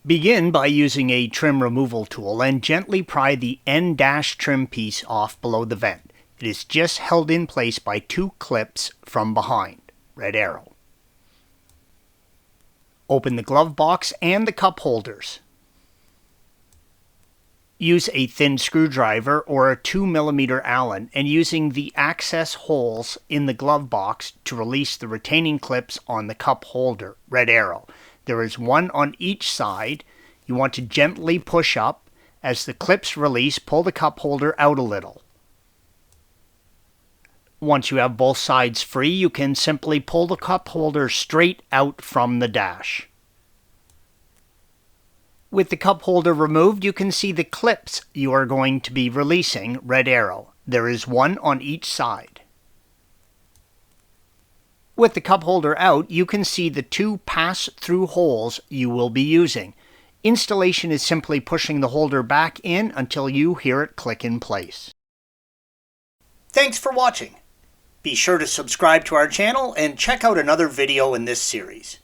Begin by using a trim removal tool and gently pry the end dash trim piece off below the vent. It is just held in place by two clips from behind. Red arrow. Open the glove box and the cup holders. Use a thin screwdriver or a 2mm Allen and using the access holes in the glove box to release the retaining clips on the cup holder. Red arrow. There is one on each side. You want to gently push up. As the clips release, pull the cup holder out a little. Once you have both sides free, you can simply pull the cup holder straight out from the dash. With the cup holder removed, you can see the clips you are going to be releasing. Red arrow. There is one on each side. With the cup holder out, you can see the two pass-through holes you will be using. Installation is simply pushing the holder back in until you hear it click in place. Thanks for watching. Be sure to subscribe to our channel and check out another video in this series.